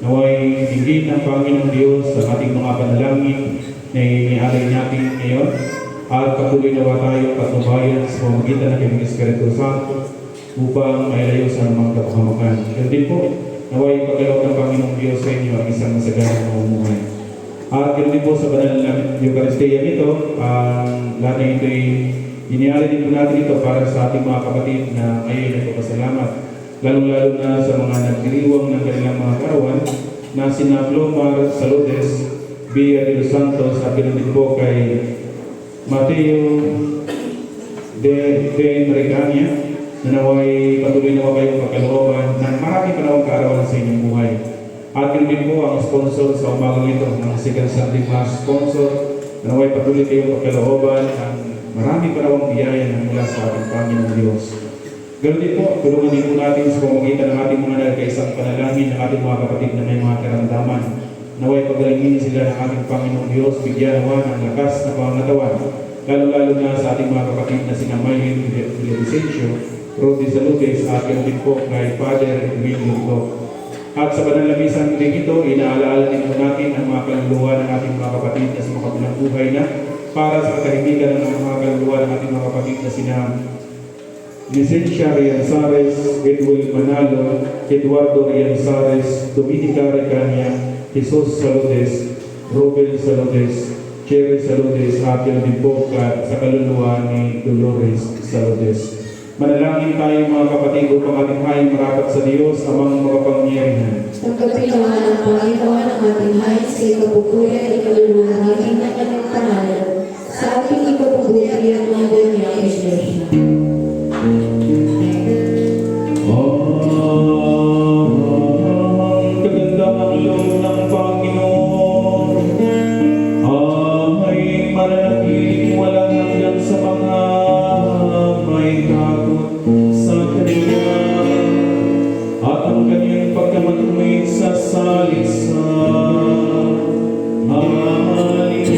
Naway dinggin ng Panginoong Diyos sa ating mga panalangin na inialay natin ngayon. At patuloy nawa tayo patnubayan sa pamamagitan ng Kanyang Espiritu Santo upang mailayo sa mga kapahamakan. Ganun din po, naway pagkaloob ng Panginoong Diyos sa inyo ang isang masaganang mamumuhay. At ganoon din po sa banal na Eucharistia nito, lahat na ito'y inialay din po natin ito para sa ating mga kapatid na ngayon nagpapasalamat. Lalong-lalo na sa mga nagdiriwang ng kanilang mga karawan na sina Flomar Saludes, Bia de los Santos, at ganoon din po kay Mateo de Maricania, na naway patuloy nawa kayong pagkalooban ng maraming panahong kaarawan sa inyong buhay. At yun din po ang sponsor sa umagang ito ng Second Sunday Mass sponsor, na naway patuloy kayong pagkalooban ng maraming panahong biyaya na mula sa ating Panginoong Diyos. Ganoon din po, tulungan din po natin sa pamamagitan ng ating mga nagkaisang panalangin ng ating mga kapatid na may mga karamdaman. Naway pagalingin sila ng ating Panginoong Diyos, bigyan nawa ng lakas na pangatawan, lalo-lalo na sa ating mga kapatid na sina Maylin Vicencio, Rodi Saludes, at yun din po kay Father Emilio. At sa banal na misang din ito, inaalaala din po natin ang mga kaluluwa ng ating mga kapatid na sa makabilang buhay na para sa kahimigan ng mga kaluluwa ng ating mga kapatid na sina Licencia Rianzares, Edwin Manalo, Eduardo Rianzares, Dominica Recania, Jesus Saludes, Robel Saludes, Cherry Saludes, at yun din po sa kaluluwa ni Dolores Saludes. Manalangin tayo mga kapatid upang ating hayang marapat sa Diyos amang makapangyarihan. Tanggapin naman ang Panginoon ang ating hayos sa ikabubuhay at ikaluluwa natin ng kanyang pangalan sa ating ikabubuhay at ng buhay niya ang Iglesia. Ang kagandang loob ng Panginoon ay mananatiling walang hanggan sa mga may takot sa Kanya, at ang Kanyang pagkamatuwid sa salisa aliyahin.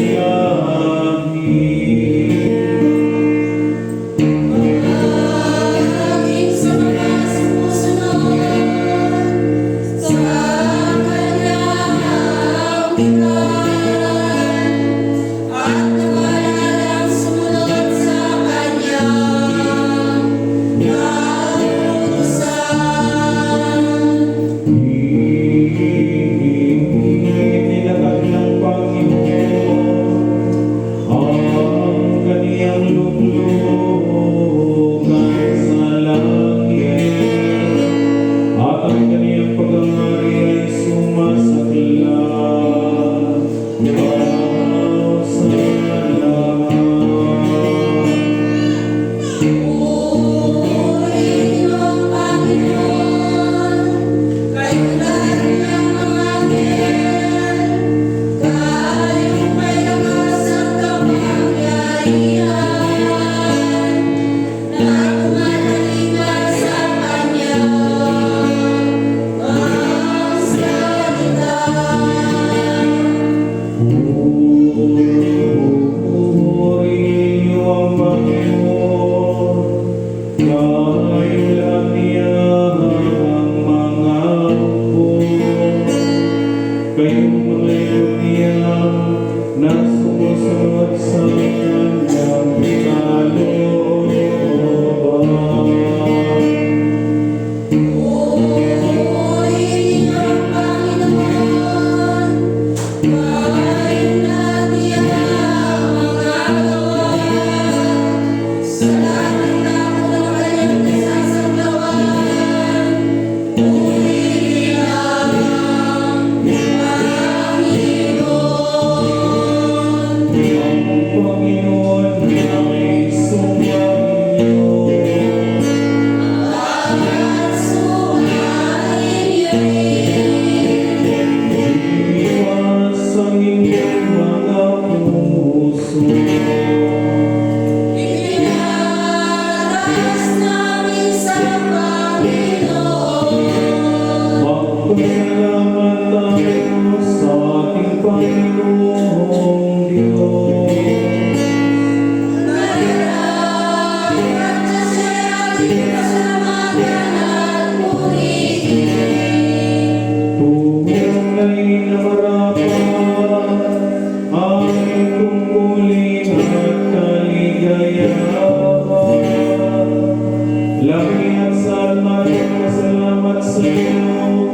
sa iyo,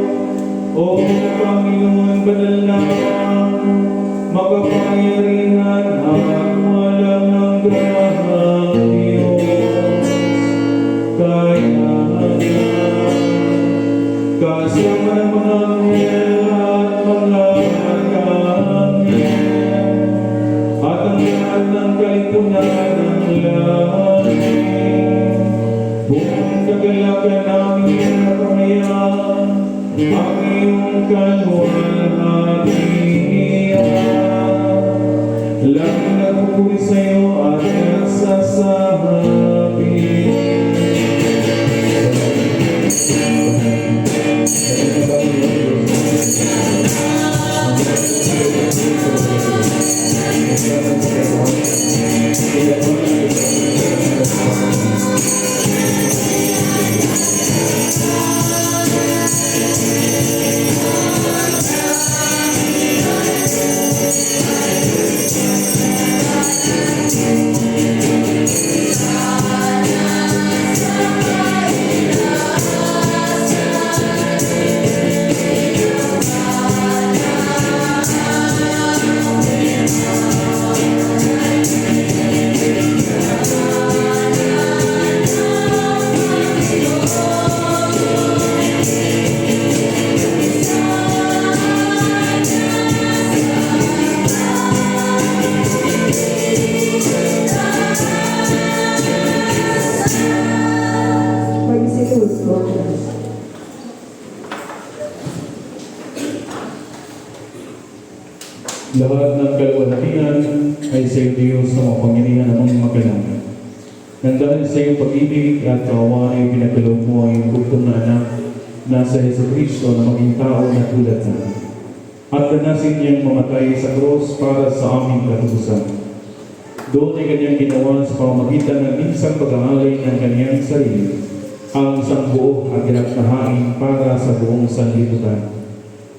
O Panginoon, banal na makapangyarihan at walang hanggang Diyos. Kaya kasama ng mga anghel at mga arkanghel at ang lahat ng kalipunan ng langit, buong kagalakan namin na pamayan ang iyong kaluwalhatian. Langit na pupuri sa iyo at nagsasabi, Magsinuod po. lahat ng kaluwalhatian ay sa iyo, Diyos, na mapangyarihan ng mga magkalangit. Nang dahil sa iyong pag-ibig at kaawaan ay pinagkaloob mo ang iyong bugtong na anak na sa Hesus Kristo na maging tao na tulad namin. At danasin niyang mamatay sa krus para sa aming katubusan. Doon ay kanyang ginawa sa pamamagitan ng minsang pag-aalay ng kanyang sarili, ang isang buo at ganap na hain para sa buong sanlibutan.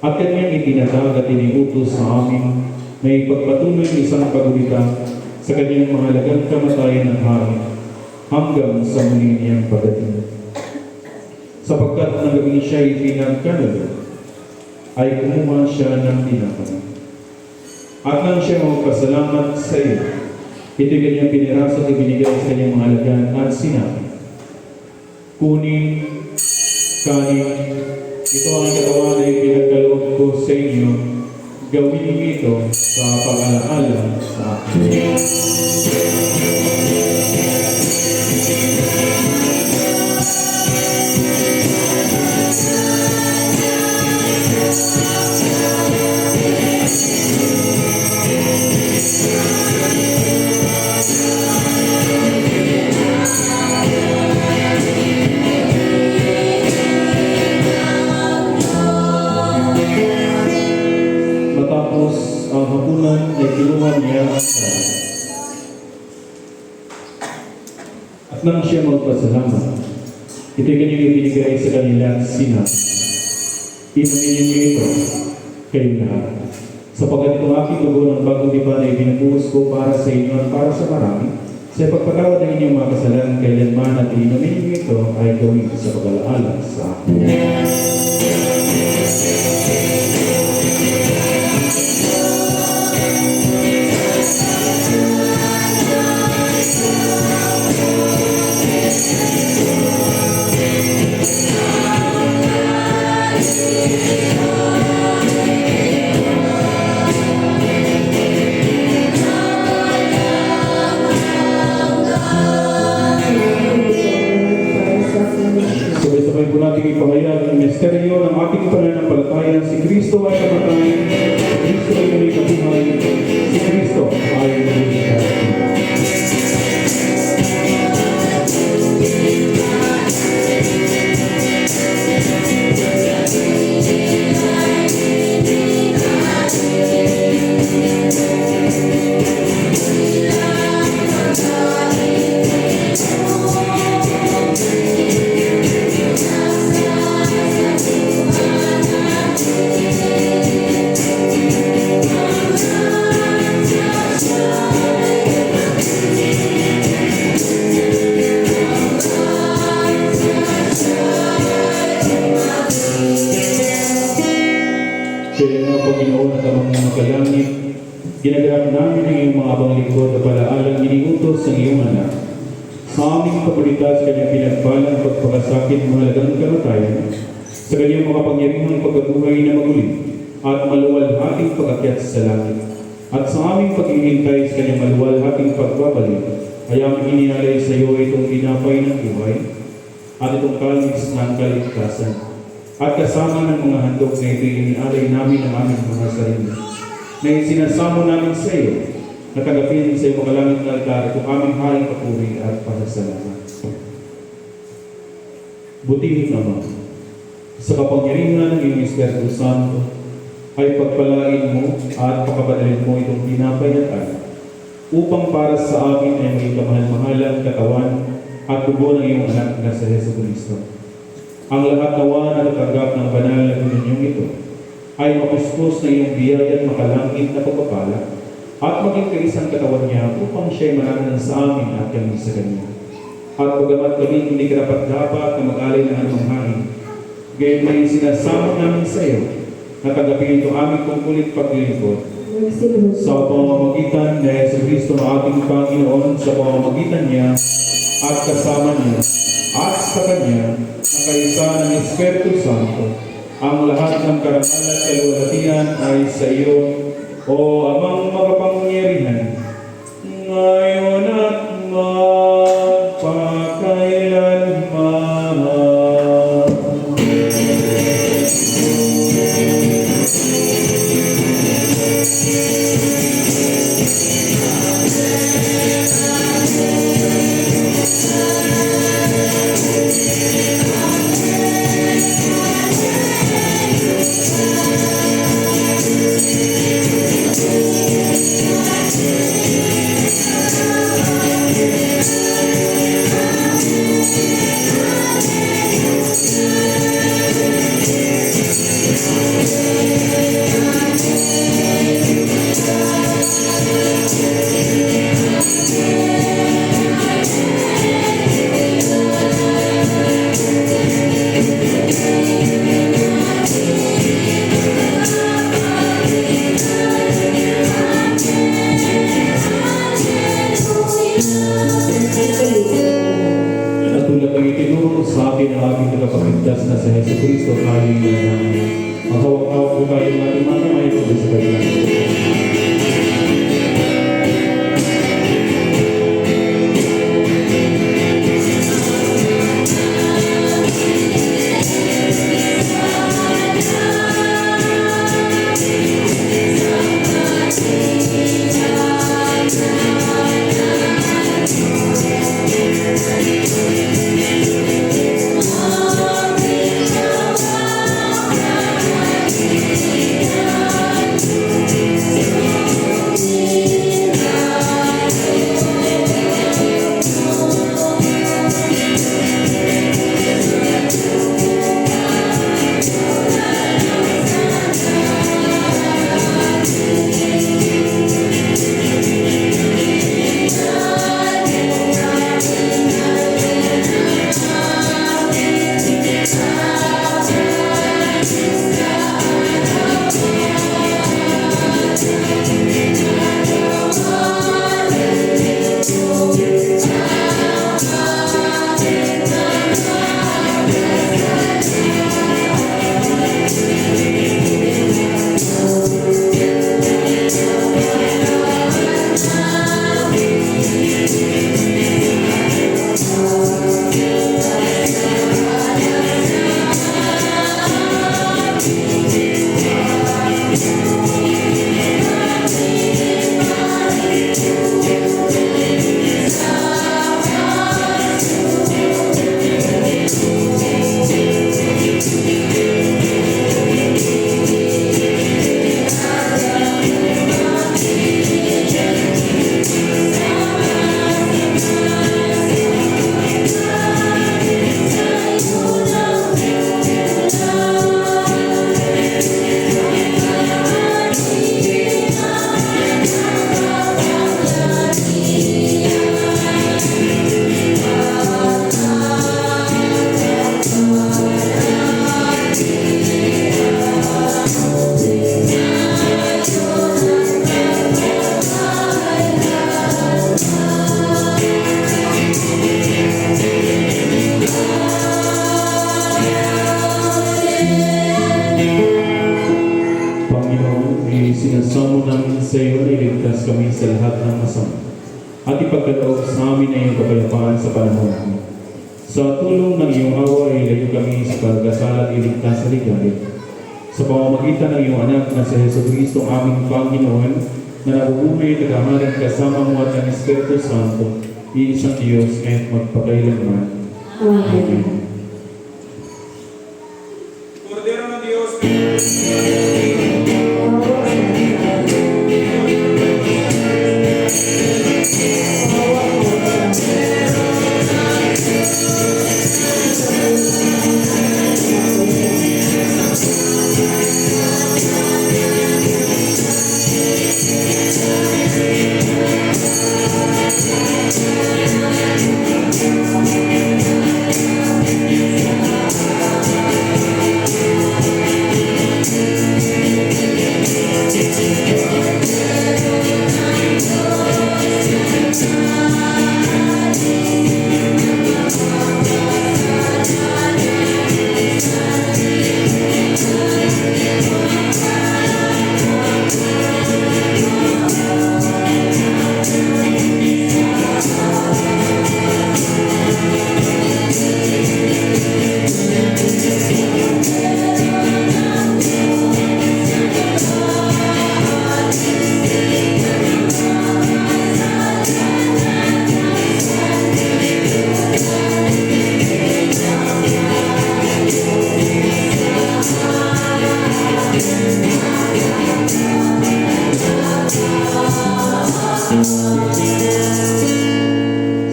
At kanyang itinatag at iniutos sa amin na ipagpatuloy ng isang pagulita sa kanyang mahalagang kamatayan ng hain hanggang sa muli niyang pagdating. Sapagkat nang gabing siya ipinagkanalo, ay kumuha siya ng tinapay. At nang siya magpasalamat sa iyo, ito kanyang piniraso at ibinigay sa kanyang mga alagad at sinabi, kunin, kanin, ito ang katawan na ipinagkaloob ko sa inyo, gawin niyo ito sa pag-alaala sa akin. Matapos ang hapunan ay kinuha niya ang kanin. At nang siya magpasalamat, ito'y kanyang ibinigay sa kanilang sinabi, inumin niyo ito, kayong lahat. Sapagkat itong aking dugo ng bagong diba na ibinubuhos ko para sa inyo at para sa marami, sa pagpatawad ng inyong mga kasalanan kailanman at inumin niyo ito ay gawin sa pag-alaala sa akin. Sabay-sabay po natin ipahayag ang misteryo ng ating pananampalataya si Kristo abang lingkod na palaalang iniutos ng iyong anak. Sa aming kapulitas, kanyang pinagpalang pagpakasakit mahalagang kamatayan, sa kanyang makapangyarihang pagkabuhay na maguli, at maluwalhating pag-akyat sa langit. At sa aming paghihintay sa kanyang maluwalhating pagbabalik, ay aming inialay sa iyo itong tinapay ng buhay, at itong kalis ng kaligtasan. At kasama ng mga handog na ito, inialay namin ang aming mga sarili, na isinasamo namin sa iyo, na tanggapin sa iyo makalangit na altar, itong aming haring papuri at pasasalamat. Butihin naman, sa kapangyarihan ng iyong Espiritu Santo, ay pagpalain mo at pakapadalin mo itong tinapay at alak, upang para sa amin ay may kamahal-mahalang katawan at dugo ng iyong anak na sa Jesucristo. Ang lahat nawa na natanggap ng banal na komunyong ito ay mapuspos na iyong biyaya at makalangit na pagpapala at maging kaisang katawan niya upang siya'y mananan sa amin at kami sa kanya. At bagamat kami hindi karapat-dapat na mag-alay ng anumang hain, gayon may sinasama namin sa iyo na tanggapin ito aming tungkulit paglilingkod sa pamamagitan ni Jesucristo na ating Panginoon, sa pamamagitan niya at kasama niya at sa Kanya na kaisa ng Espiritu Santo, ang lahat ng karangalan at kaluwalhatian ay sa iyo, O Amang makapangyarihan, ngayon at magpakailanman. Natulad ang itinuro sa atin ang ating tagapagligtas na sa Jesucristo tayo namin. Maghawak-hawak po tayo ng ating mga kamay sa kanya. iligtas kami sa lahat ng masama at ipagkaloob sa amin na iyong kapayapaan sa panahon namin. Sa tulong ng iyong awa ay layo kami sa pagkasal at iligtas sa ligaya. Sa pamamagitan ng iyong anak na si Jesucristo aming Panginoon na nabubuhay at naghaharing kasama mo at ng Espiritu Santo, iisang Diyos kahit magpakailanman. Amen. Cordero ng Diyos,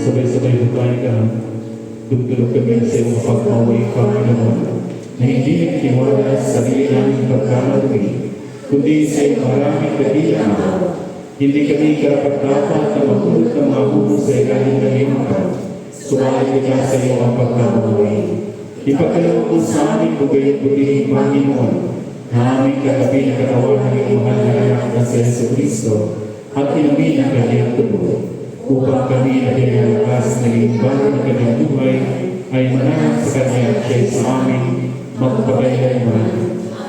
sabay-sabay bukain ka, dugdulog kami sa iyong pagkaway, Panginoon, na hindi nagtiwala sa sarili naming pagkamalaki, kundi sa iyong maraming kagilaan. Hindi kami karapat-dapat na magulot ng mga buho sa ilalim ng iyong kamay. Sumalit ka sa iyong ang pagkamalaki. Ipagkaloob mo sa amin kung gayon putihin, Panginoon, na aming katabi na katawan ng iyong mahal na anak na si Jesucristo at inamin ang kanyang tubo, upang kami na pinagalakas ng imbang ng kanyang buhay ay manahan sa kanya at siya sa amin magpakailanman.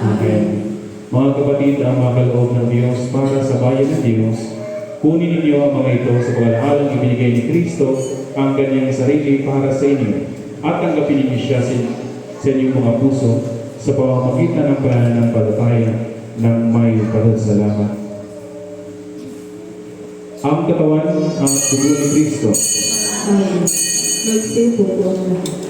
Amen. Mga kapatid, ang mga kaloob ng Diyos para sa bayan ng Diyos, kunin ninyo ang mga ito sa paglahalang ibinigay ni Kristo ang kanyang sarili para sa inyo at tanggapin ninyo siya sa inyong mga puso sa pamamagitan ng pananampalataya ng may pasasalamat. Ang katawan at dugo ni Kristo. Amen. Magsipo po ang lahat.